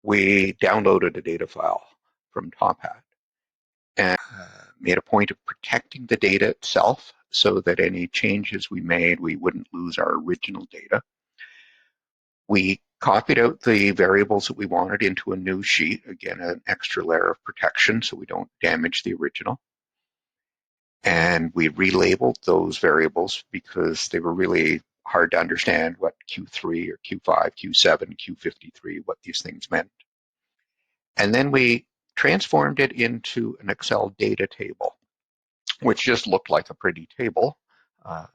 we downloaded a data file from Top Hat and made a point of protecting the data itself so that any changes we made, we wouldn't lose our original data. We copied out the variables that we wanted into a new sheet, again, an extra layer of protection so we don't damage the original. And we relabeled those variables because they were really hard to understand what Q3 or Q5, Q7, Q53, what these things meant. And then we transformed it into an Excel data table, which just looked like a pretty table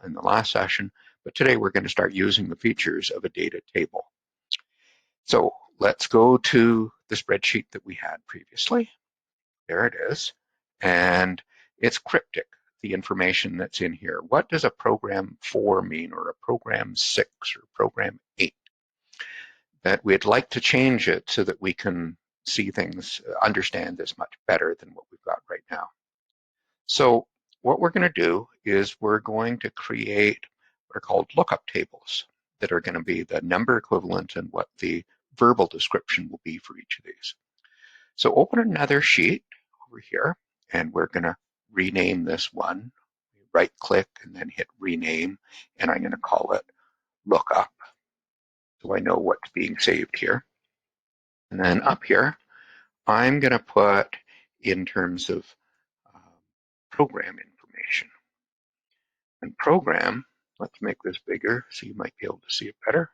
in the last session. But today we're going to start using the features of a data table. So let's go to the spreadsheet that we had previously. There it is. And it's cryptic, the information that's in here. What does a program 4 mean, or a program 6, or program 8? That we'd like to change it so that we can see things, understand this much better than what we've got right now. So what we're going to do is we're going to create what are called lookup tables that are going to be the number equivalent and what the verbal description will be for each of these. So open another sheet over here, and we're going to rename this one. Right click and then hit rename, and I'm going to call it lookup so I know what's being saved here. And then up here, I'm going to put in terms of program information. And program, let's make this bigger so you might be able to see it better.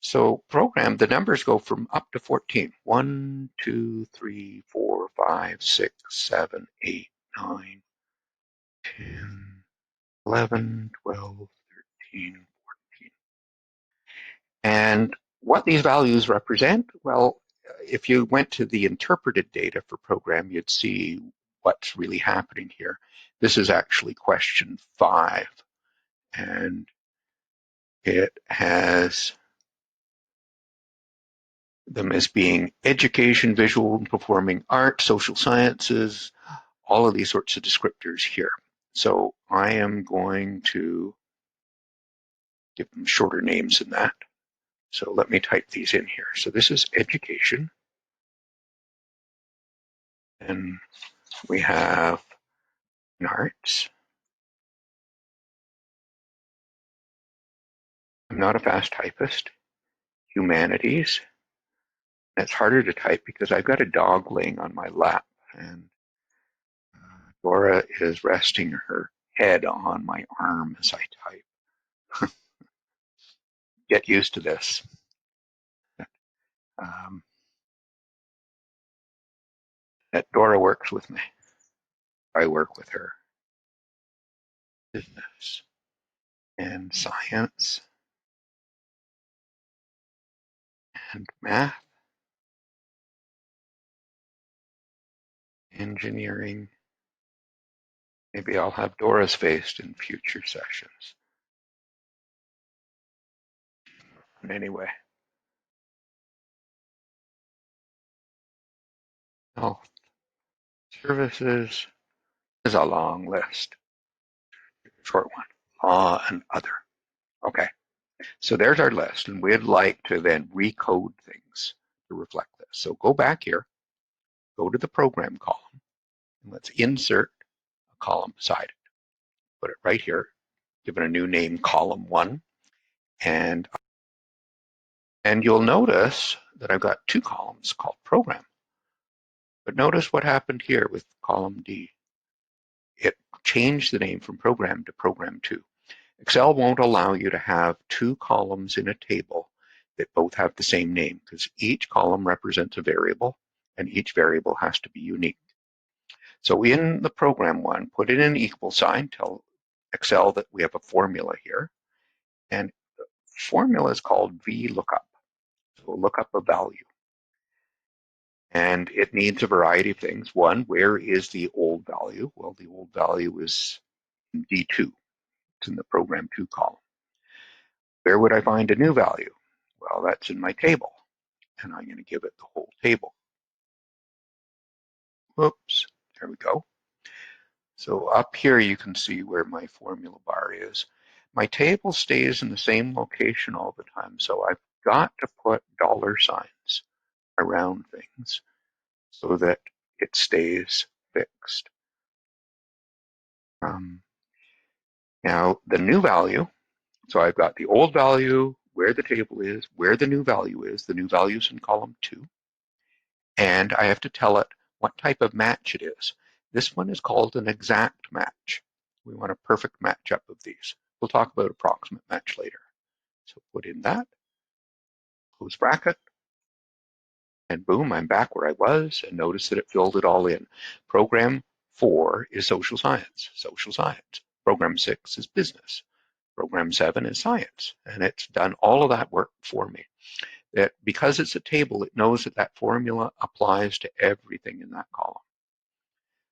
So program, the numbers go from up to 14. 1, 2, 3, 4, 5, 6, 7, 8, 9, 10, 11, 12, 13, 14. And what these values represent, well, if you went to the interpreted data for program, you'd see what's really happening here. This is actually question 5, and it has them as being education, visual and performing art, social sciences, all of these sorts of descriptors here. So I am going to give them shorter names than that. So let me type these in here. So this is education. And we have arts. I'm not a fast typist. Humanities. It's harder to type because I've got a dog laying on my lap, and Dora is resting her head on my arm as I type. Get used to this. That Dora works with me. I work with her. Business and science and math, engineering. Maybe I'll have Dora's face in future sessions. Anyway. Health services is a long list. Short one. Law and other. Okay. So there's our list, and we'd like to then recode things to reflect this. So go back here, go to the program column, and let's insert a column beside it. Put it right here, give it a new name, column 1, and you'll notice that I've got 2 columns called program. But notice what happened here with column D. It changed the name from program to program 2. Excel won't allow you to have 2 columns in a table that both have the same name, because each column represents a variable and each variable has to be unique. So in the program one, put in an equal sign, tell Excel that we have a formula here, and the formula is called VLOOKUP. So we'll look up a value. And it needs a variety of things. One, where is the old value? Well, the old value is in D2. It's in the program 2 column. Where would I find a new value? Well, that's in my table, and I'm going to give it the whole table. Whoops, there we go. So up here you can see where my formula bar is. My table stays in the same location all the time, so I've got to put dollar signs around things so that it stays fixed. Now, the new value, so I've got the old value, where the table is, where the new value is. The new value is in column 2. And I have to tell it what type of match it is. This one is called an exact match. We want a perfect match-up of these. We'll talk about approximate match later. So put in that, close bracket, and boom, I'm back where I was, and notice that it filled it all in. Program 4 is social science, social science. Program 6 is business. Program 7 is science, and it's done all of that work for me. That because it's a table, it knows that that formula applies to everything in that column.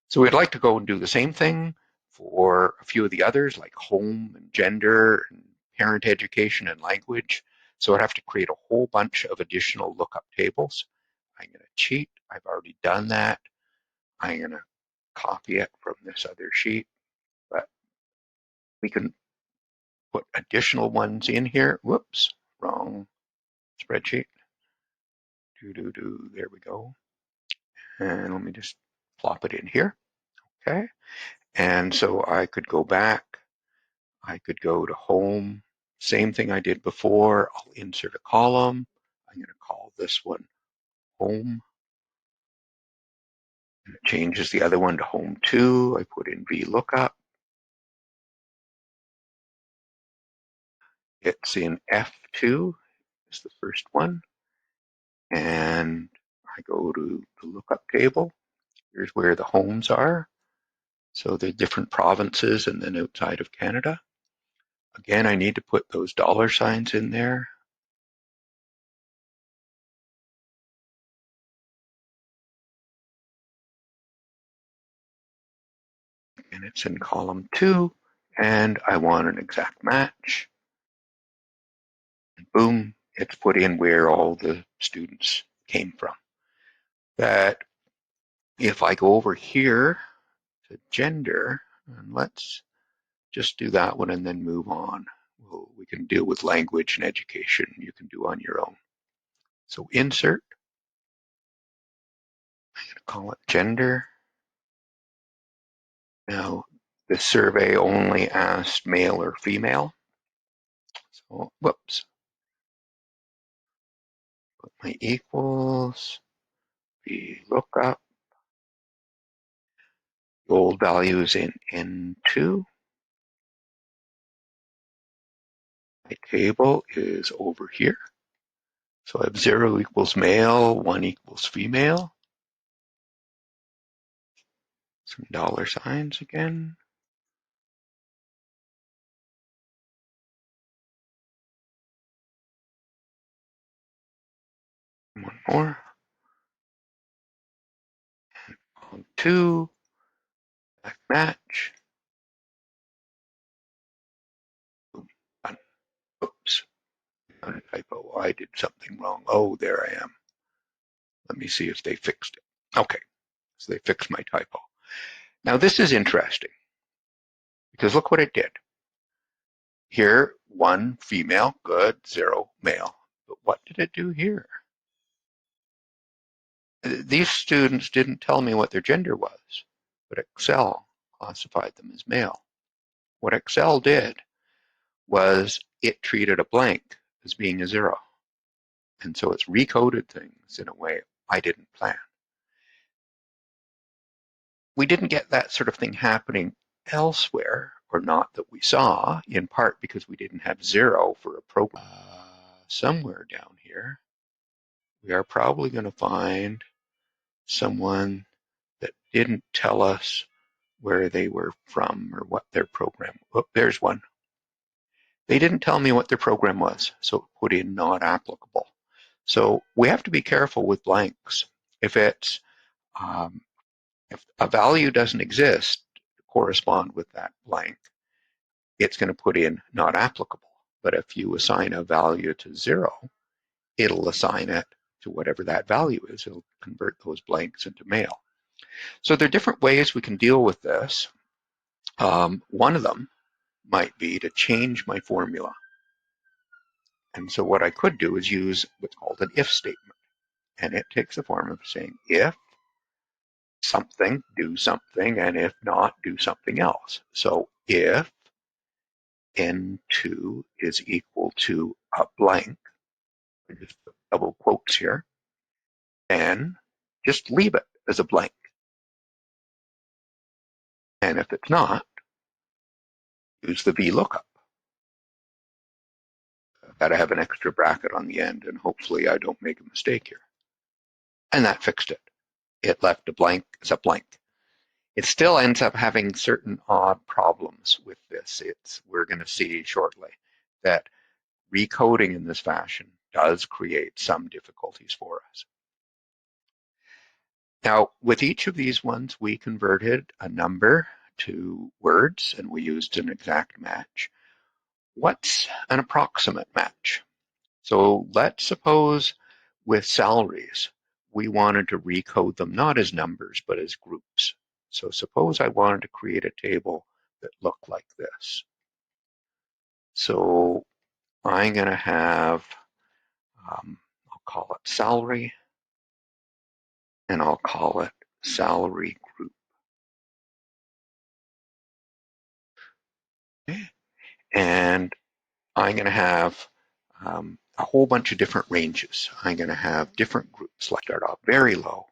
So we'd like to go and do the same thing for a few of the others, like home and gender and parent education and language. So I'd have to create a whole bunch of additional lookup tables. I'm going to cheat. I've already done that. I'm going to copy it from this other sheet, but we can put additional ones in here. Whoops, wrong spreadsheet. There we go. And let me just plop it in here. Okay. And so I could go back. I could go to home. Same thing I did before. I'll insert a column. I'm going to call this one home. And it changes the other one to home 2. I put in VLOOKUP. It's in F2 is the first one. And I go to the lookup table. Here's where the homes are. So the different provinces and then outside of Canada. Again, I need to put those dollar signs in there. And it's in column 2. And I want an exact match. And boom, it's put in where all the students came from. That if I go over here to gender, and let's just do that one and then move on. Well, we can deal with language and education. You can do on your own. So insert, I'm going to call it gender. Now, the survey only asked male or female. So, whoops. Put my equals, VLOOKUP. The old value is in N2. My table is over here. So I have 0 equals male, 1 equals female. Some dollar signs again. One more. On 2. Back match. Boom. Done. Oops. Found a typo. I did something wrong. Oh, there I am. Let me see if they fixed it. Okay. So they fixed my typo. Now this is interesting because look what it did. Here, 1 female, good, 0 male. But what did it do here? These students didn't tell me what their gender was, but Excel classified them as male. What Excel did was it treated a blank as being a 0. And so it's recoded things in a way I didn't plan. We didn't get that sort of thing happening elsewhere, or not that we saw, in part because we didn't have 0 for a program. Somewhere down here, we are probably going to find someone that didn't tell us where they were from or what their program. Oh, there's one. They didn't tell me what their program was, so it put in not applicable. So we have to be careful with blanks. If it's if a value doesn't exist to correspond with that blank, it's going to put in not applicable. But if you assign a value to 0, it'll assign it to whatever that value is. It'll convert those blanks into male. So there are different ways we can deal with this. One of them might be to change my formula. And so what I could do is use what's called an if statement. And it takes the form of saying, if something, do something, and if not, do something else. So if N2 is equal to a blank, I just put double quotes here, then just leave it as a blank. And if it's not, use the VLOOKUP. I've got to have an extra bracket on the end, and hopefully I don't make a mistake here. And that fixed it. It left a blank as a blank. It still ends up having certain odd problems with this. We're going to see shortly that recoding in this fashion does create some difficulties for us. Now, with each of these ones, we converted a number to words, and we used an exact match. What's an approximate match? So let's suppose with salaries, we wanted to recode them not as numbers, but as groups. So suppose I wanted to create a table that looked like this. So I'm going to have, I'll call it salary, and I'll call it salary group. Okay. And I'm going to have a whole bunch of different ranges. I'm going to have different groups. Let's start off very low,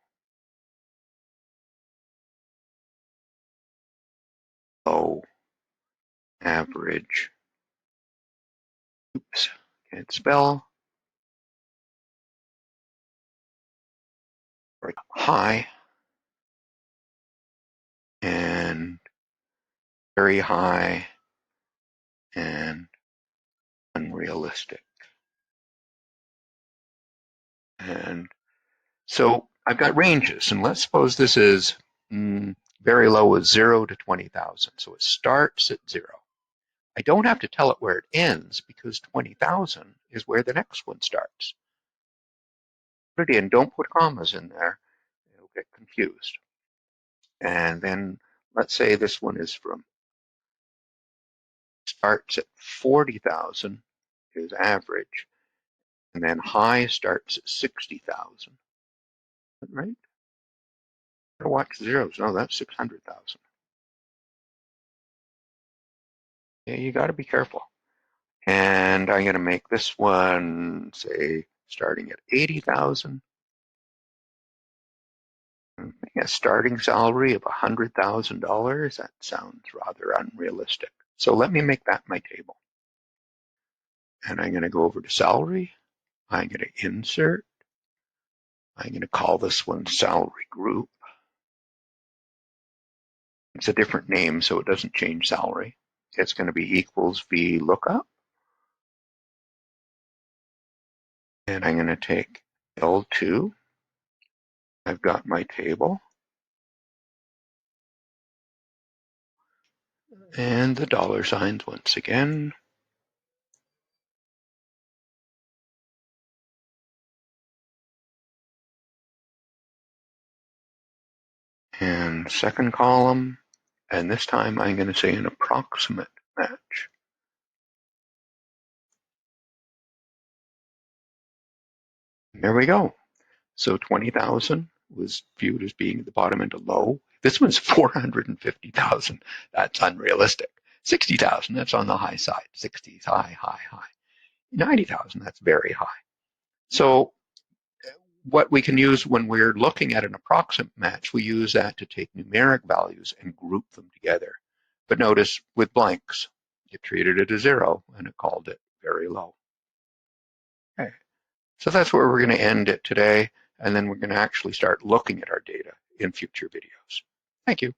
low, average, oops, can't spell, high, and very high, and unrealistic. And so I've got ranges, and let's suppose this is very low is 0 to 20,000. So it starts at 0. I don't have to tell it where it ends because 20,000 is where the next one starts. Put it in, don't put commas in there. It'll get confused. And then let's say this one is starts at 40,000 is average, and then high starts at 60,000. Right? Watch zeros. No, that's 600,000. Yeah, you got to be careful. And I'm going to make this one, say, starting at 80,000. A starting salary of $100,000. That sounds rather unrealistic. So let me make that my table. And I'm going to go over to salary. I'm going to insert. I'm going to call this one salary group. It's a different name, so it doesn't change salary. It's going to be equals VLOOKUP. And I'm going to take L2. I've got my table. And the dollar signs once again. And second column. And this time I'm going to say an approximate match. There we go. So 20,000 was viewed as being the bottom end of low. This one's 450,000. That's unrealistic. 60,000, that's on the high side. 60 is high, high, high. 90,000, that's very high. So what we can use when we're looking at an approximate match, we use that to take numeric values and group them together. But notice with blanks, you treated it as 0 and it called it very low. Okay. So that's where we're going to end it today, and then we're going to actually start looking at our data in future videos. Thank you.